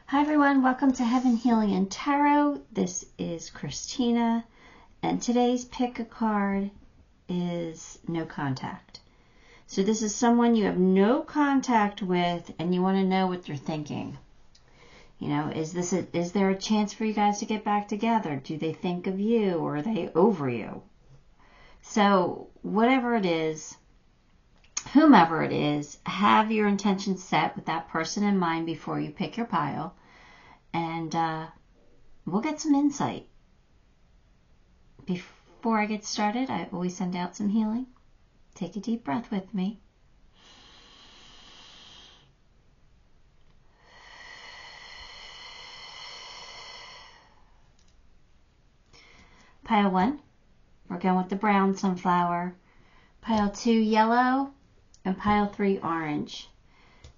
Hi everyone, welcome to Heaven Healing and Tarot. This is Christina, and today's pick a card is no contact. So this is someone you have no contact with and you want to know what they're thinking. You know, is there a chance for you guys to get back together? Do they think of you or are they over you? So whatever it is, whomever it is, have your intentions set with that person in mind before you pick your pile. And we'll get some insight. Before I get started, I always send out some healing. Take a deep breath with me. Pile 1, we're going with the brown sunflower. Pile 2, yellow. And pile 3, orange.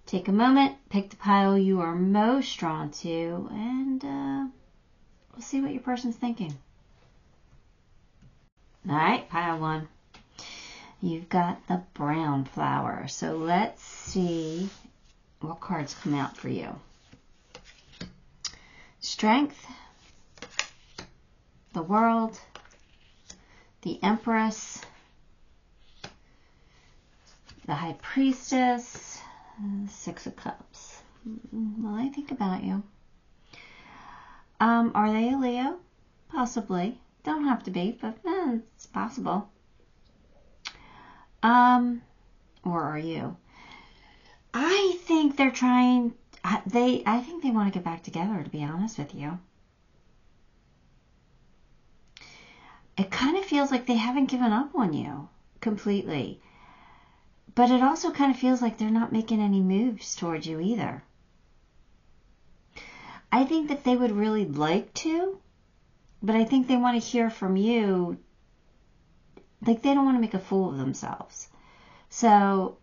Take a moment, pick the pile you are most drawn to, and we'll see what your person's thinking. All right, pile 1. You've got the brown flower. So let's see what cards come out for you. Strength, the World, the Empress, the High Priestess, Six of Cups. Well, I think about you. Are they a Leo? Possibly. Don't have to be, but it's possible. Or are you? I think they're trying. I think they want to get back together, to be honest with you. It kind of feels like they haven't given up on you completely. But it also kind of feels like they're not making any moves towards you either. I think that they would really like to, but I think they want to hear from you. Like, they don't want to make a fool of themselves. So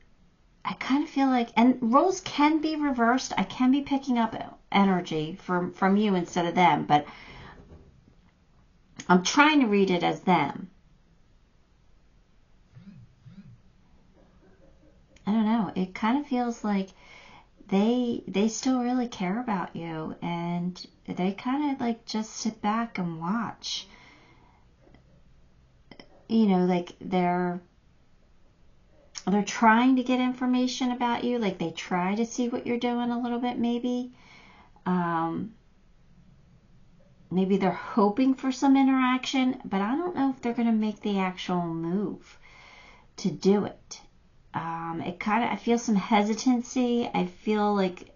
I kind of feel like, and roles can be reversed. I can be picking up energy from you instead of them, but I'm trying to read it as them. I don't know. It kind of feels like they still really care about you, and they kind of like just sit back and watch. You know, like they're trying to get information about you. Like they try to see what you're doing a little bit, maybe. Maybe they're hoping for some interaction, but I don't know if they're going to make the actual move to do it. I feel some hesitancy. I feel like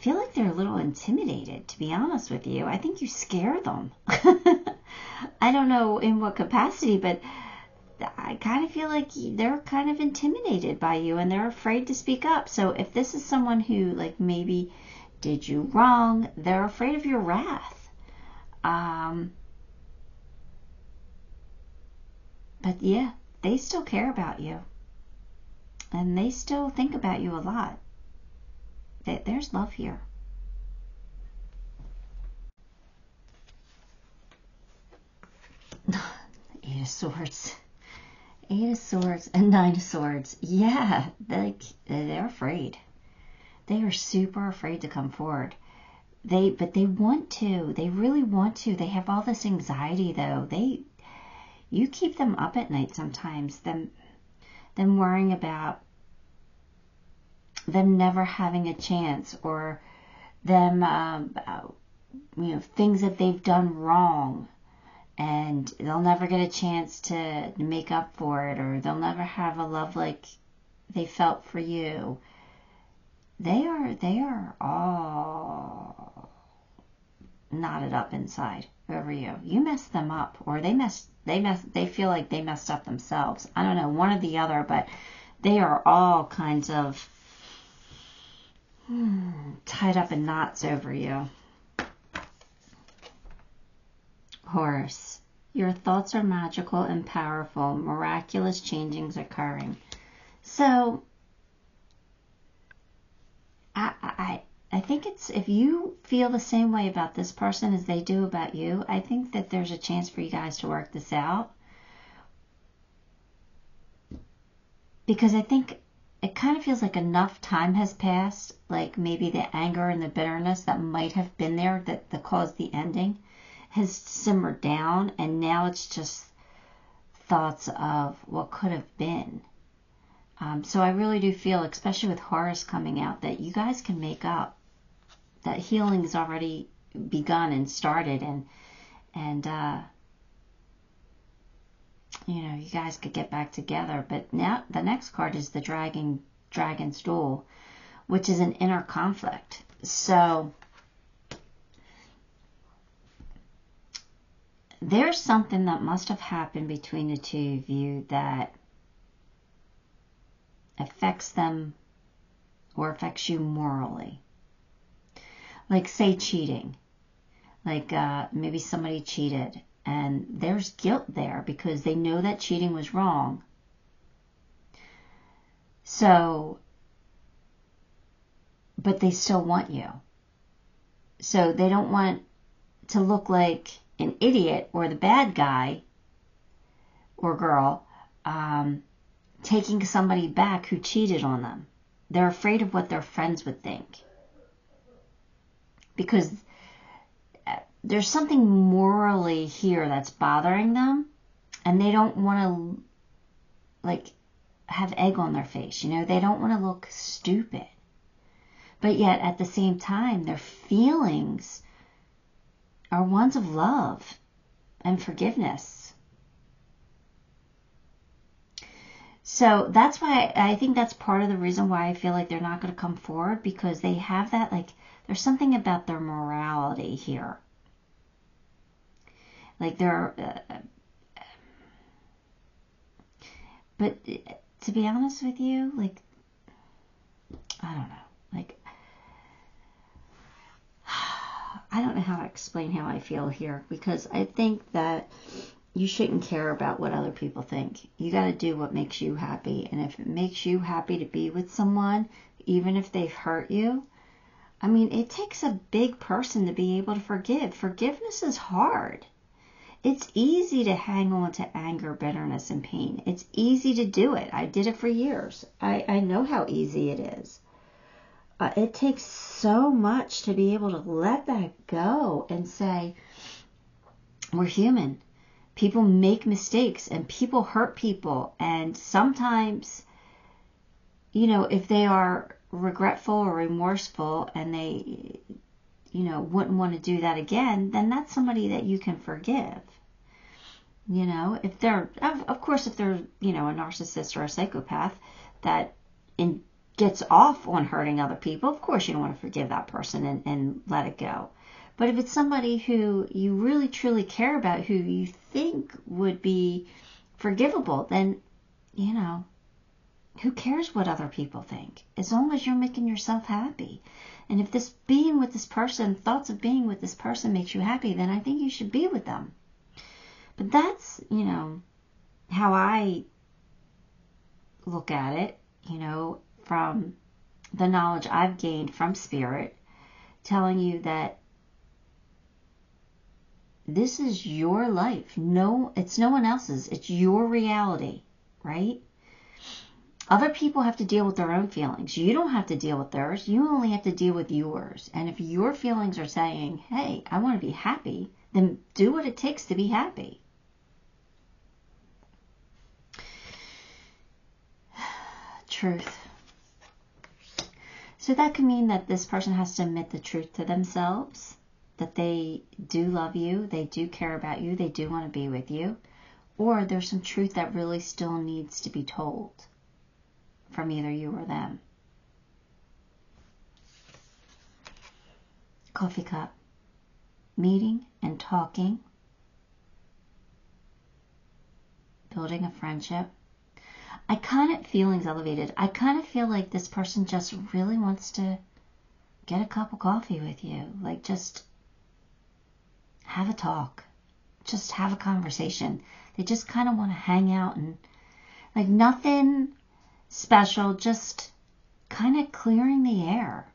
they're a little intimidated, to be honest with you. I think you scare them. I don't know in what capacity, but I kind of feel like they're kind of intimidated by you and they're afraid to speak up. So if this is someone who like maybe did you wrong, they're afraid of your wrath. But yeah, they still care about you. And they still think about you a lot. There's love here. Eight of Swords. Eight of Swords and Nine of Swords. Yeah, they're afraid. They are super afraid to come forward. But they want to. They really want to. They have all this anxiety, though. You keep them up at night sometimes. Them worrying about them never having a chance, or them, things that they've done wrong, and they'll never get a chance to make up for it, or they'll never have a love like they felt for you. They are all knotted up inside over you. You messed them up, or they feel like they messed up themselves. I don't know, one or the other, but they are all kinds of tied up in knots over you. Horse, your thoughts are magical and powerful. Miraculous changings occurring. So I think it's, if you feel the same way about this person as they do about you, I think that there's a chance for you guys to work this out. Because I think it kind of feels like enough time has passed, like maybe the anger and the bitterness that might have been there that caused the ending has simmered down, and now it's just thoughts of what could have been. So I really do feel, especially with Horus coming out, that you guys can make up, that healing has already begun and started, and you know, you guys could get back together. But now the next card is the Dragon's Duel, which is an inner conflict. So there's something that must have happened between the two of you that affects them or affects you morally. Like, say, cheating. Like, maybe somebody cheated, and there's guilt there because they know that cheating was wrong. So, but they still want you. So they don't want to look like an idiot or the bad guy or girl taking somebody back who cheated on them. They're afraid of what their friends would think. Because there's something morally here that's bothering them, and they don't want to, like, have egg on their face, you know? They don't want to look stupid. But yet, at the same time, their feelings are ones of love and forgiveness. So that's why I think that's part of the reason why I feel like they're not going to come forward, because they have that, like, there's something about their morality here. Like, they're, but to be honest with you, like, I don't know, like, I don't know how to explain how I feel here, because I think that you shouldn't care about what other people think. You got to do what makes you happy, and if it makes you happy to be with someone, even if they've hurt you, I mean, it takes a big person to be able to forgive. Forgiveness is hard. It's easy to hang on to anger, bitterness, and pain. It's easy to do it. I did it for years. I know how easy it is. It takes so much to be able to let that go and say, we're human. People make mistakes, and people hurt people. And sometimes, you know, if they are regretful or remorseful and they, you know, wouldn't want to do that again, then that's somebody that you can forgive. You know, if they're, of course, if they're, you know, a narcissist or a psychopath that gets off on hurting other people, of course you don't want to forgive that person and let it go. But if it's somebody who you really truly care about, who you think would be forgivable, then, you know, who cares what other people think? As long as you're making yourself happy. And if this being with this person, thoughts of being with this person makes you happy, then I think you should be with them. But that's, you know, how I look at it, you know, from the knowledge I've gained from Spirit, telling you that this is your life. No, it's no one else's. It's your reality, right? Other people have to deal with their own feelings. You don't have to deal with theirs. You only have to deal with yours. And if your feelings are saying, hey, I want to be happy, then do what it takes to be happy. Truth. So that could mean that this person has to admit the truth to themselves, that they do love you, they do care about you, they do want to be with you, or there's some truth that really still needs to be told from either you or them. Coffee cup. Meeting and talking. Building a friendship. I kind of, feelings elevated. I kind of feel like this person just really wants to get a cup of coffee with you. Like, just have a talk. Just have a conversation. They just kind of want to hang out and, like, nothing special, just kind of clearing the air.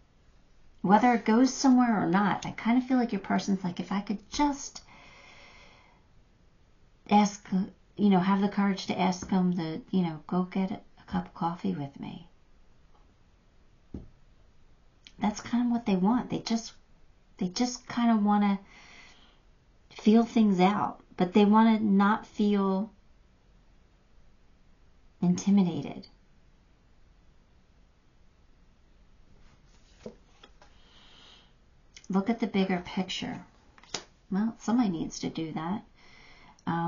Whether it goes somewhere or not, I kind of feel like your person's like, if I could just ask, you know, have the courage to ask them to, you know, go get a cup of coffee with me. that's kind of what they want. They just kind of want to feel things out, but they want to not feel intimidated. Look at the bigger picture. Well, somebody needs to do that.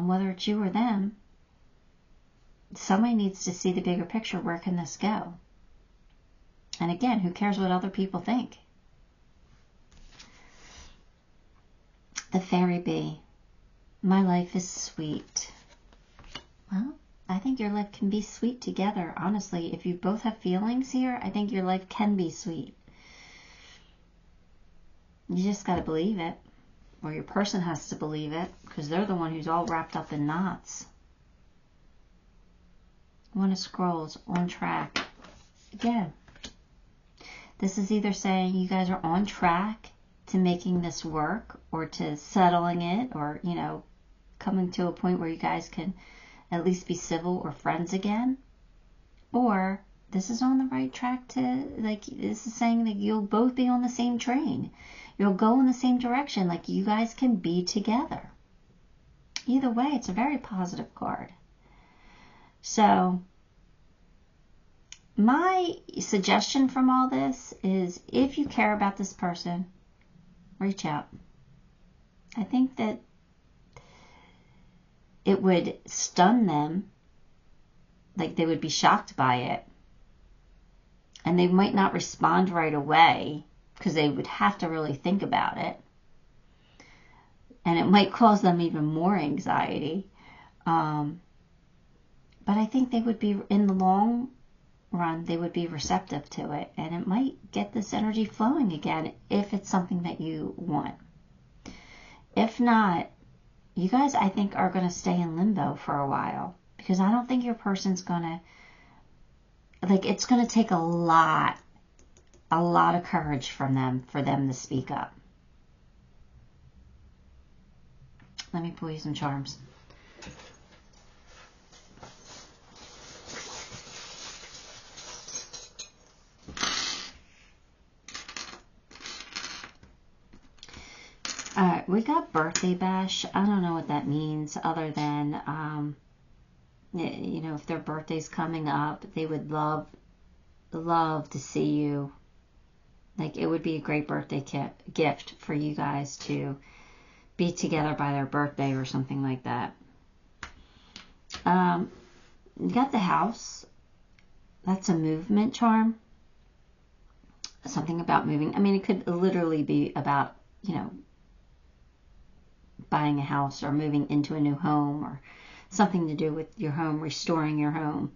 Whether it's you or them, somebody needs to see the bigger picture. Where can this go? And again, who cares what other people think? The fairy bee. My life is sweet. Well, I think your life can be sweet together. Honestly, if you both have feelings here, I think your life can be sweet. You just got to believe it. Or your person has to believe it, because they're the one who's all wrapped up in knots. One of Scrolls, on track. Again, this is either saying you guys are on track to making this work, or to settling it, or, you know, coming to a point where you guys can at least be civil or friends again. Or this is on the right track to, like, this is saying that you'll both be on the same train. You'll go in the same direction. Like, you guys can be together. Either way, it's a very positive card. So, my suggestion from all this is, if you care about this person, reach out. I think that it would stun them. Like, they would be shocked by it. And they might not respond right away, because they would have to really think about it. And it might cause them even more anxiety. But I think they would be, in the long run, they would be receptive to it. And it might get this energy flowing again, if it's something that you want. If not, you guys, I think, are going to stay in limbo for a while. Because I don't think your person's going to, like, it's going to take a lot of courage from them for them to speak up. Let me pull you some charms. Alright, we got birthday bash. I don't know what that means, other than, you know, if their birthday's coming up, they would love to see you. Like, it would be a great birthday gift for you guys to be together by their birthday or something like that. You got the house. That's a movement charm. Something about moving. I mean, it could literally be about, you know, buying a house or moving into a new home, or something to do with your home, restoring your home.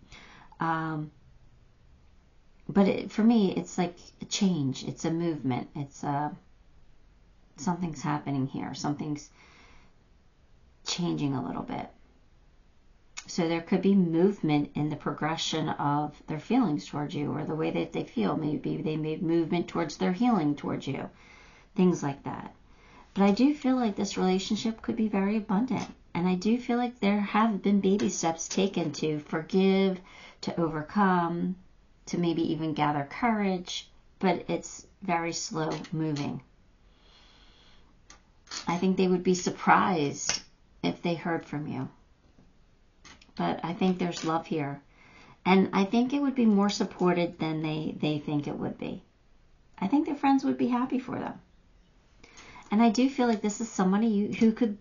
But for me, it's like a change. It's a movement. It's something's happening here. Something's changing a little bit. So there could be movement in the progression of their feelings towards you, or the way that they feel. Maybe they made movement towards their healing towards you. Things like that. But I do feel like this relationship could be very abundant. And I do feel like there have been baby steps taken to forgive, to overcome, to maybe even gather courage, but it's very slow moving. I think they would be surprised if they heard from you. But I think there's love here. And I think it would be more supported than they think it would be. I think their friends would be happy for them. And I do feel like this is somebody who could,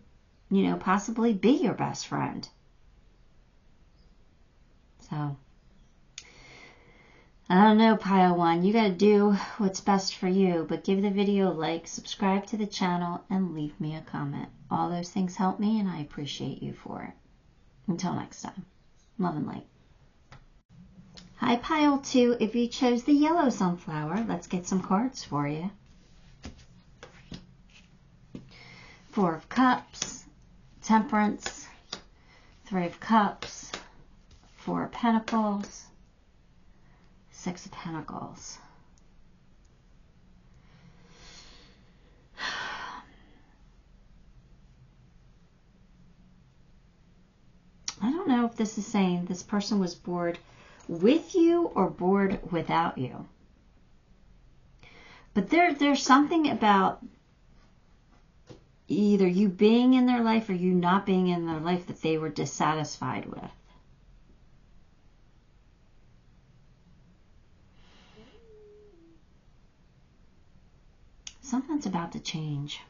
you know, possibly be your best friend. So, I don't know, Pile 1. You got to do what's best for you. But give the video a like, subscribe to the channel, and leave me a comment. All those things help me, and I appreciate you for it. Until next time. Love and light. Hi, Pile 2. If you chose the yellow sunflower, let's get some cards for you. 4 of Cups, Temperance, 3 of Cups, 4 of Pentacles, 6 of Pentacles. I don't know if this is saying this person was bored with you or bored without you. But there's something about either you being in their life or you not being in their life that they were dissatisfied with. Something's about to change.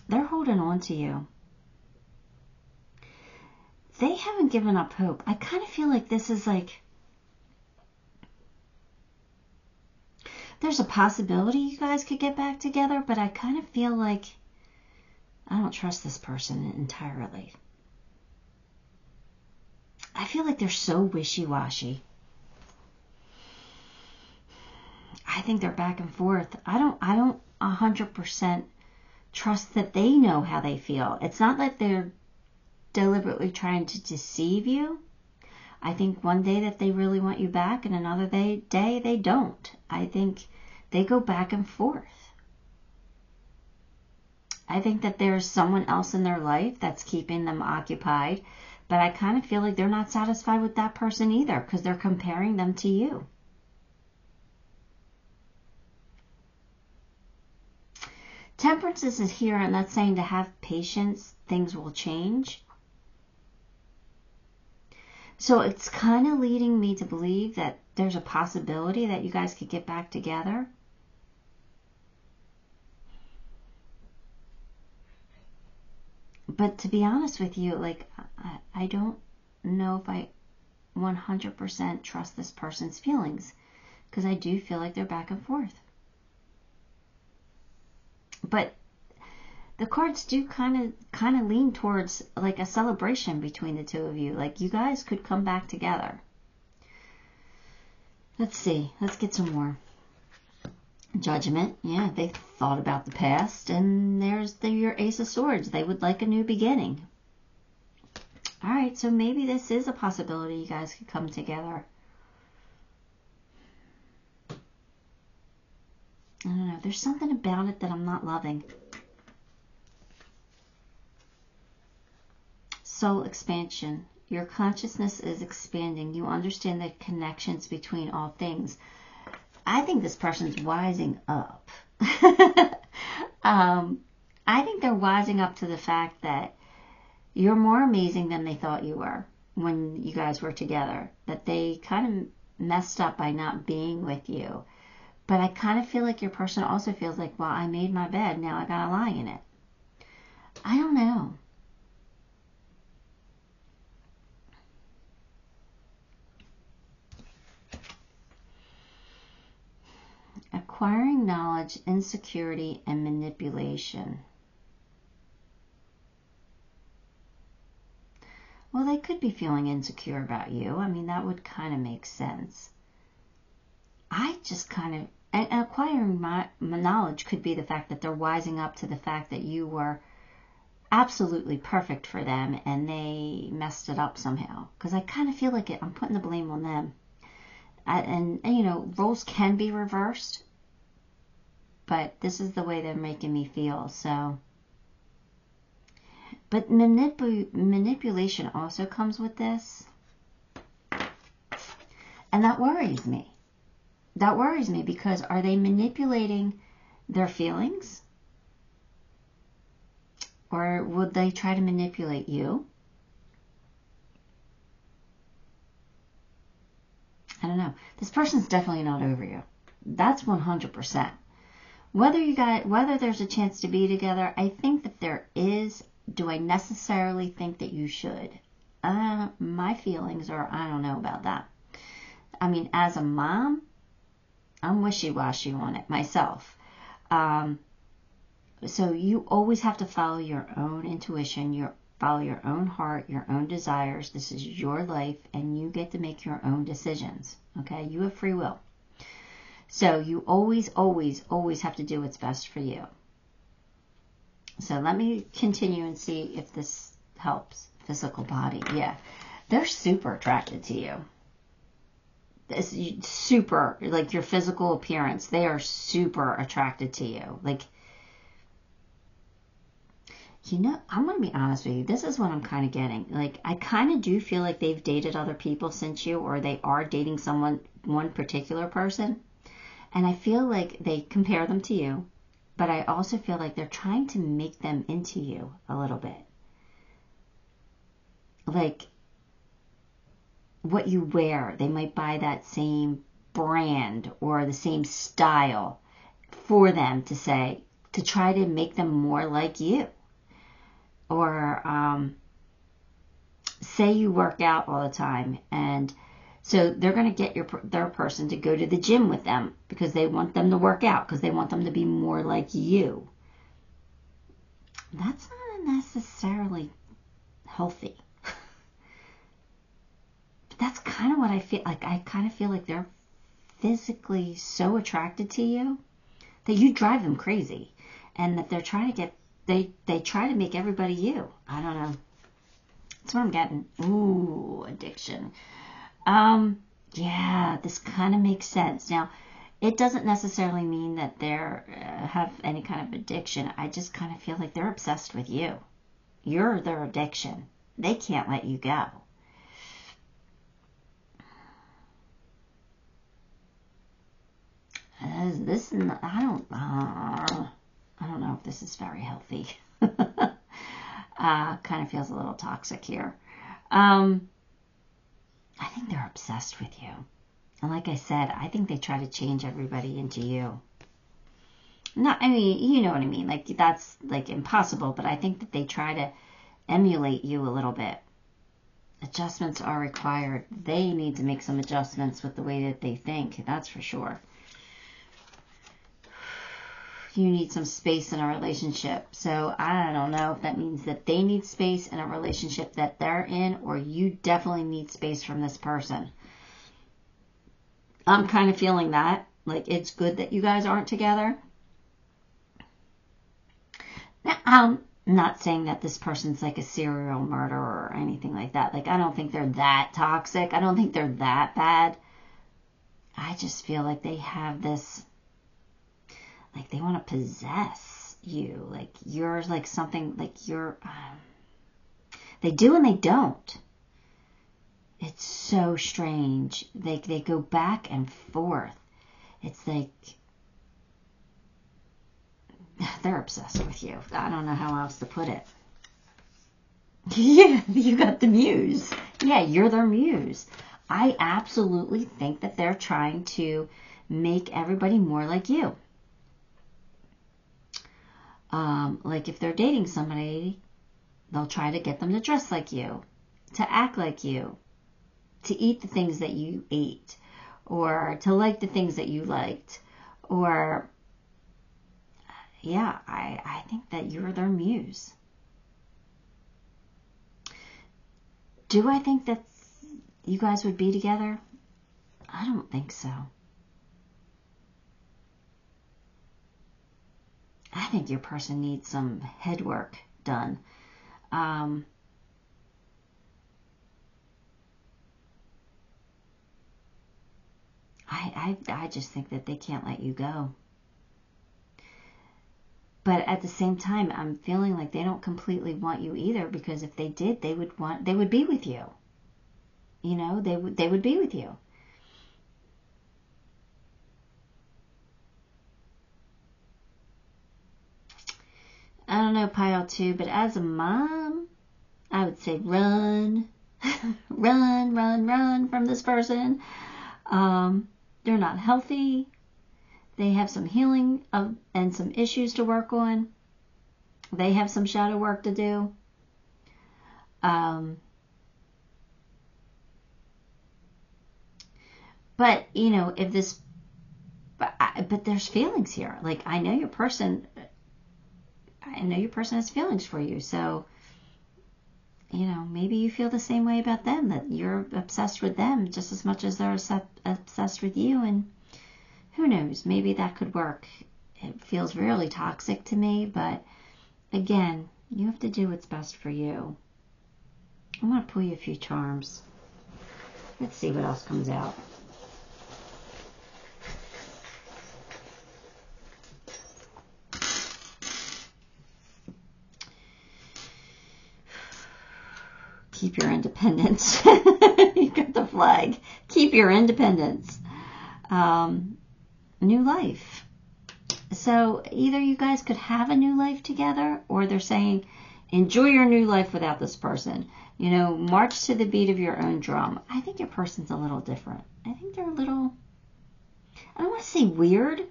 They're holding on to you. They haven't given up hope. I kind of feel like this is like, there's a possibility you guys could get back together, but I kind of feel like I don't trust this person entirely. I feel like they're so wishy-washy. I think they're back and forth. I don't 100% trust that they know how they feel. It's not like they're deliberately trying to deceive you. I think one day that they really want you back and another day they don't. I think they go back and forth. I think that there's someone else in their life that's keeping them occupied, but I kind of feel like they're not satisfied with that person either because they're comparing them to you. Temperance is here, and that's saying to have patience, things will change. So it's kind of leading me to believe that there's a possibility that you guys could get back together. But to be honest with you, like, I don't know if I 100% trust this person's feelings, because I do feel like they're back and forth. But the cards do kind of lean towards like a celebration between the two of you. Like you guys could come back together. Let's see. Let's get some more. Judgment. Yeah, they thought about the past. And there's your Ace of Swords. They would like a new beginning. All right, so maybe this is a possibility you guys could come together. I don't know. There's something about it that I'm not loving. Soul expansion. Your consciousness is expanding. You understand the connections between all things. I think this person's wising up. I think they're wising up to the fact that you're more amazing than they thought you were when you guys were together. That they kind of messed up by not being with you. But I kind of feel like your person also feels like, well, I made my bed, now I gotta lie in it. I don't know. Acquiring knowledge, insecurity, and manipulation. Well, they could be feeling insecure about you. I mean, that would kind of make sense. I just kind of, and acquiring my knowledge could be the fact that they're wising up to the fact that you were absolutely perfect for them and they messed it up somehow. Because I kind of feel like I'm putting the blame on them. And, you know, roles can be reversed. But this is the way they're making me feel, so. But manipulation also comes with this. And that worries me. That worries me because are they manipulating their feelings? Or would they try to manipulate you? I don't know. This person's definitely not over you. That's 100%. Whether there's a chance to be together, I think that there is. Do I necessarily think that you should? My feelings are, I don't know about that. I mean, as a mom, I'm wishy-washy on it myself. So you always have to follow your own intuition, follow your own heart, your own desires. This is your life, and you get to make your own decisions. Okay? You have free will. So you always, always, always have to do what's best for you. So let me continue and see if this helps. Physical body. Yeah. They're super attracted to you. It's super, like your physical appearance. They are super attracted to you. Like, you know, I'm going to be honest with you. This is what I'm kind of getting. Like, I kind of do feel like they've dated other people since you, or they are dating one particular person. And I feel like they compare them to you, but I also feel like they're trying to make them into you a little bit. Like what you wear, they might buy that same brand or the same style for them to try to make them more like you. Or say you work out all the time, and so they're going to get their person to go to the gym with them because they want them to work out, because they want them to be more like you. That's not necessarily healthy. But that's kind of what I feel like. I kind of feel like they're physically so attracted to you that you drive them crazy, and that they're trying to get, they try to make everybody you. I don't know. That's what I'm getting. Ooh, addiction. Yeah, this kind of makes sense. Now, it doesn't necessarily mean that they have any kind of addiction. I just kind of feel like they're obsessed with you. You're their addiction. They can't let you go. This I don't know if this is very healthy. Kind of feels a little toxic here. I think they're obsessed with you. And like I said, I think they try to change everybody into you. I mean, you know what I mean. Like, that's like impossible, but I think that they try to emulate you a little bit. Adjustments are required. They need to make some adjustments with the way that they think. That's for sure. You need some space in a relationship. So I don't know if that means that they need space in a relationship that they're in, or you definitely need space from this person. I'm kind of feeling that. Like, it's good that you guys aren't together. Now, I'm not saying that this person's like a serial murderer or anything like that. Like, I don't think they're that toxic. I don't think they're that bad. I just feel like they have this, like, they want to possess you. Like, you're like something, like you're, they do and they don't. It's so strange. They go back and forth. It's like they're obsessed with you. I don't know how else to put it. Yeah, you got the muse. Yeah, you're their muse. I absolutely think that they're trying to make everybody more like you. Like if they're dating somebody, they'll try to get them to dress like you, to act like you, to eat the things that you ate, or to like the things that you liked, or, yeah, I think that you're their muse. Do I think that you guys would be together? I don't think so. I think your person needs some head work done. I just think that they can't let you go. But at the same time, I'm feeling like they don't completely want you either, because if they did, they would be with you. You know, they would be with you. I don't know, pile 2, but as a mom, I would say run. run from this person. They're not healthy. They have some healing and some issues to work on. They have some shadow work to do. But, you know, but there's feelings here. Like, I know your person has feelings for you. So, you know, maybe you feel the same way about them, that you're obsessed with them just as much as they're obsessed with you. And who knows, maybe that could work. It feels really toxic to me, but again, you have to do what's best for you. I'm going to pull you a few charms. Let's see what else comes out. Keep your independence. You got the flag. Keep your independence. new life. So either you guys could have a new life together, or they're saying, enjoy your new life without this person. You know, march to the beat of your own drum. I think your person's a little different. I think they're a little, I don't want to say weird.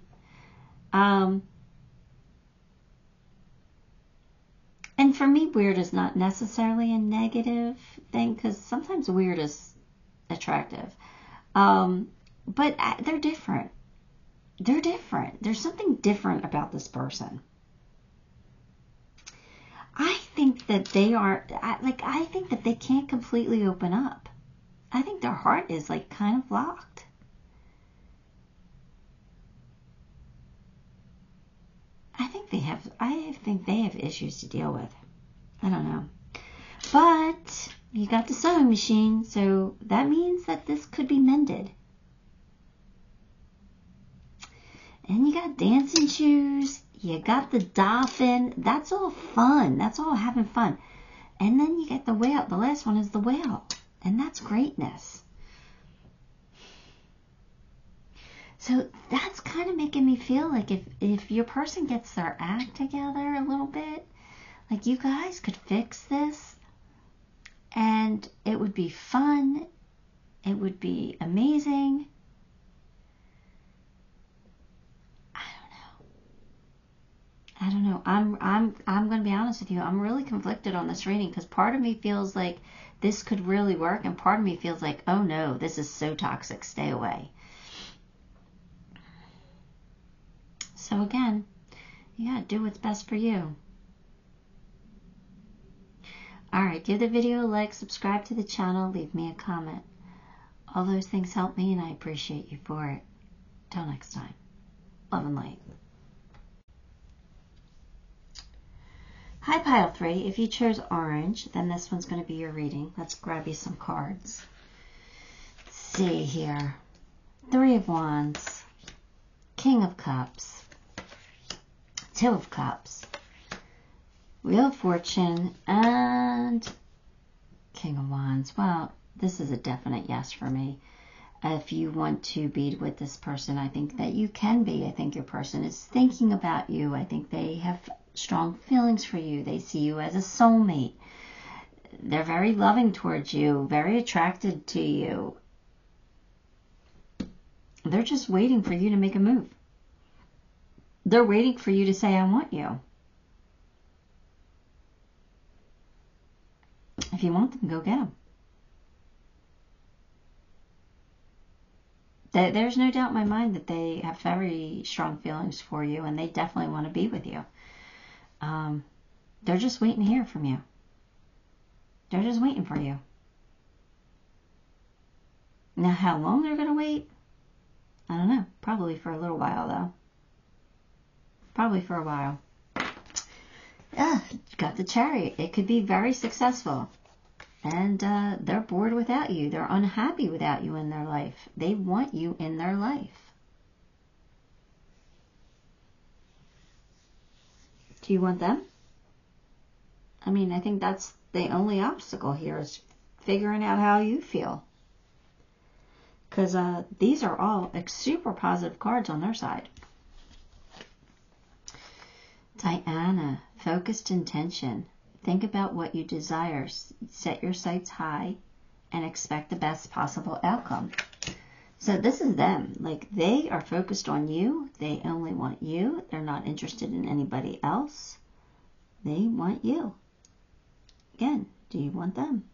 And for me, weird is not necessarily a negative thing, because sometimes weird is attractive. But they're different. They're different. There's something different about this person. I think that they are, I think that they can't completely open up. I think their heart is like kind of locked. I think they have issues to deal with. I don't know. But you got the sewing machine, so that means that this could be mended. And you got dancing shoes. You got the dolphin. That's all fun. That's all having fun. And then you get the whale. The last one is the whale. And that's greatness. So that's kind of making me feel like if your person gets their act together a little bit, like you guys could fix this. And it would be fun. It would be amazing. I don't know. I'm going to be honest with you. I'm really conflicted on this reading, because part of me feels like this could really work, and part of me feels like, oh no, this is so toxic. Stay away. So again, you got to do what's best for you. Alright, give the video a like, subscribe to the channel, leave me a comment. All those things help me, and I appreciate you for it. Till next time. Love and light. Hi, Pile 3. If you chose orange, then this one's going to be your reading. Let's grab you some cards. Let's see here. 3 of Wands. King of Cups. 2 of Cups. Wheel of Fortune. And King of Wands. Well, this is a definite yes for me. If you want to be with this person, I think that you can be. I think your person is thinking about you. I think they have strong feelings for you. They see you as a soulmate. They're very loving towards you, very attracted to you. They're just waiting for you to make a move. They're waiting for you to say, I want you. If you want them, go get them. There's no doubt in my mind that they have very strong feelings for you, and they definitely want to be with you. They're just waiting to hear from you. They're just waiting for you. Now, how long they're going to wait? I don't know. Probably for a little while, though. Probably for a while. Got the Chariot. It could be very successful. And they're bored without you. They're unhappy without you in their life. They want you in their life. Do you want them? I mean, I think that's the only obstacle here, is figuring out how you feel. Because these are all super positive cards on their side. Diana, focused intention. Think about what you desire. Set your sights high and expect the best possible outcome. So this is them. Like, they are focused on you. They only want you. They're not interested in anybody else. They want you. Again, do you want them?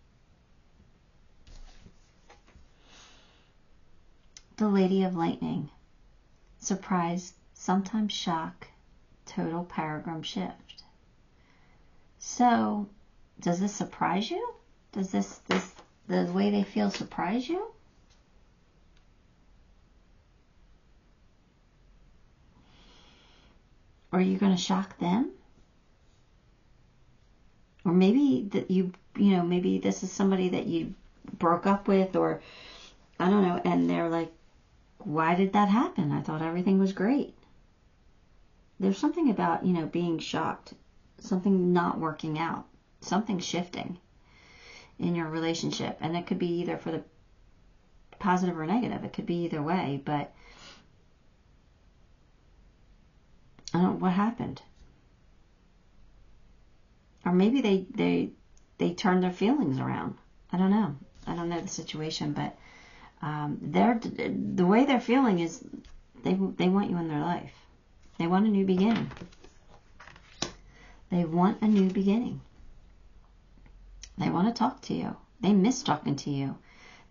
The Lady of Lightning. Surprise, sometimes shock, total paradigm shift. So, does this surprise you? Does the way they feel surprise you? Or are you going to shock them? Or maybe that maybe this is somebody that you broke up with, or I don't know, and they're like, why did that happen? I thought everything was great. There's something about, being shocked, something not working out, something shifting in your relationship. And it could be either for the positive or negative. It could be either way, but what happened? Or maybe they turned their feelings around. I don't know. I don't know the situation, but the way they're feeling is they want you in their life. They want a new beginning. They want a new beginning. They want to talk to you. They miss talking to you.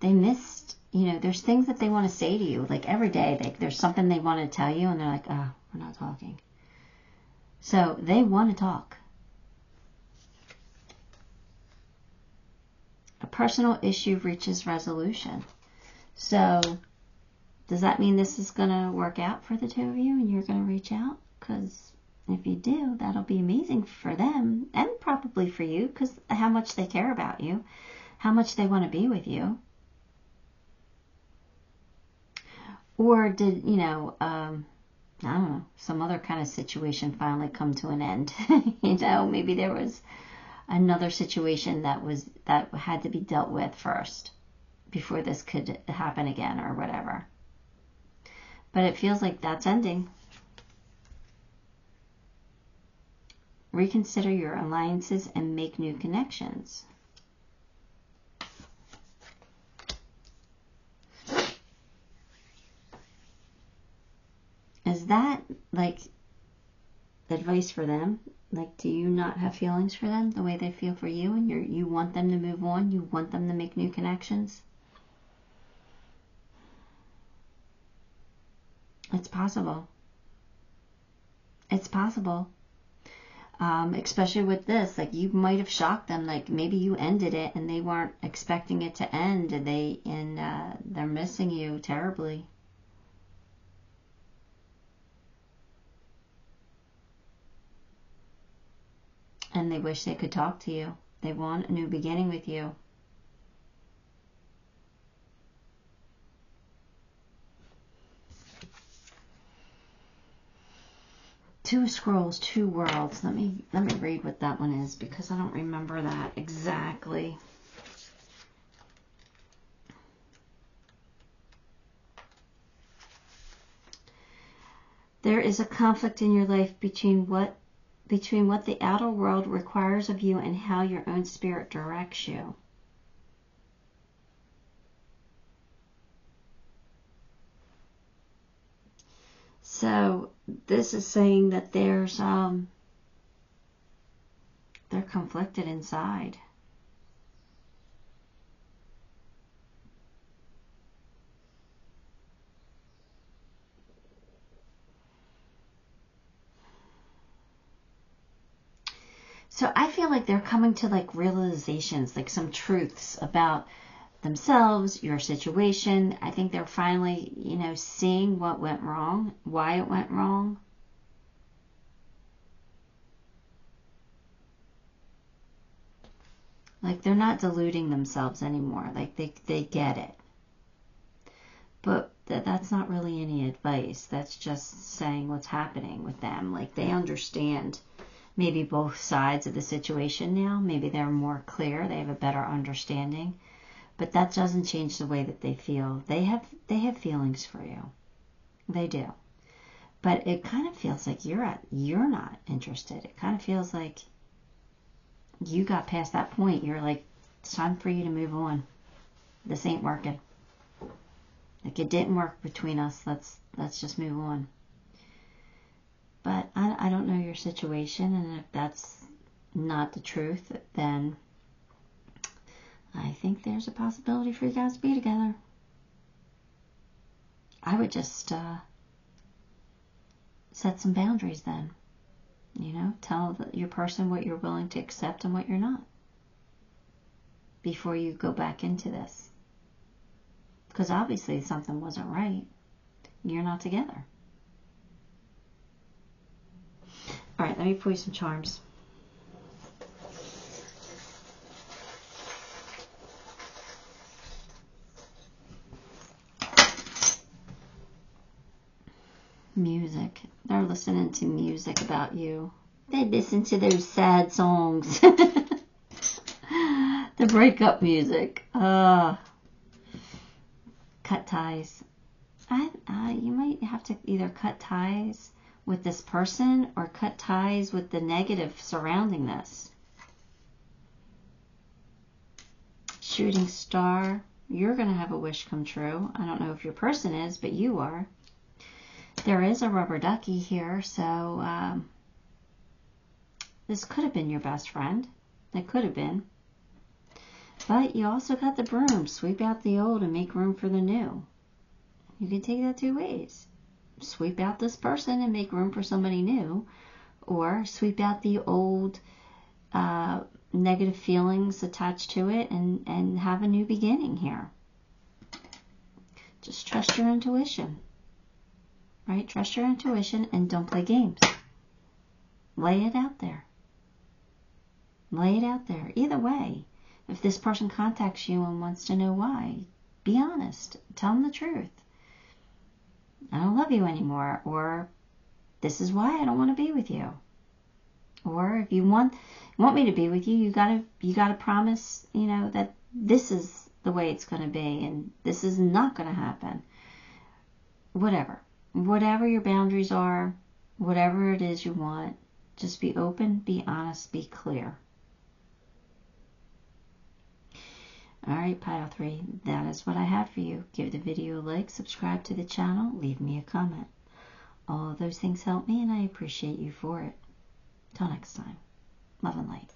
They missed, there's things that they want to say to you. Like every day, there's something they want to tell you, and they're like, oh, we're not talking. So they want to talk. A personal issue reaches resolution. So does that mean this is going to work out for the two of you and you're going to reach out? Because if you do, that'll be amazing for them and probably for you, because how much they care about you, how much they want to be with you. Or did, I don't know, some other kind of situation finally come to an end? Maybe there was another situation that had to be dealt with first before this could happen again or whatever. But it feels like that's ending. Reconsider your alliances and make new connections. Is that like advice for them? Like, do you not have feelings for them the way they feel for you, and you want them to move on? You want them to make new connections? It's possible. It's possible. Especially with this, like you might have shocked them. Like maybe you ended it and they weren't expecting it to end, and they're missing you terribly. And they wish they could talk to you. They want a new beginning with you. Two scrolls, two worlds. Let me read what that one is, because I don't remember that exactly. There is a conflict in your life between what the outer world requires of you and how your own spirit directs you. So this is saying that they're conflicted inside. So I feel like they're coming to like realizations, like some truths about themselves, your situation. I think they're finally, seeing what went wrong, why it went wrong. Like they're not deluding themselves anymore. Like they get it. But that's not really any advice. That's just saying what's happening with them. Like they understand maybe both sides of the situation now. Maybe they're more clear. They have a better understanding. But that doesn't change the way that they feel. They have feelings for you. They do. But it kind of feels like you're not interested. It kind of feels like you got past that point. You're like, it's time for you to move on. This ain't working. Like it didn't work between us. Let's just move on. But I don't know your situation, and if that's not the truth, then I think there's a possibility for you guys to be together. I would just set some boundaries then. Tell your person what you're willing to accept and what you're not before you go back into this. Because obviously something wasn't right. You're not together. All right, let me pull you some charms. Music. They're listening to music about you. They listen to those sad songs. The breakup music. Cut ties. You might have to either cut ties with this person or cut ties with the negative surrounding this. Shooting star, you're going to have a wish come true. I don't know if your person is, but you are. There is a rubber ducky here, so this could have been your best friend. It could have been. But you also got the broom. Sweep out the old and make room for the new. You can take that two ways. Sweep out this person and make room for somebody new. Or sweep out the old negative feelings attached to it and have a new beginning here. Just trust your intuition. Right? Trust your intuition and don't play games. Lay it out there. Lay it out there. Either way, if this person contacts you and wants to know why, be honest. Tell them the truth. I don't love you anymore, or this is why I don't want to be with you. Or if you want me to be with you, you gotta promise, that this is the way it's going to be and this is not going to happen. Whatever your boundaries are, whatever it is you want, just be open, be honest, be clear. Alright, Pile 3, that is what I have for you. Give the video a like, subscribe to the channel, leave me a comment. All of those things help me and I appreciate you for it. Till next time, love and light.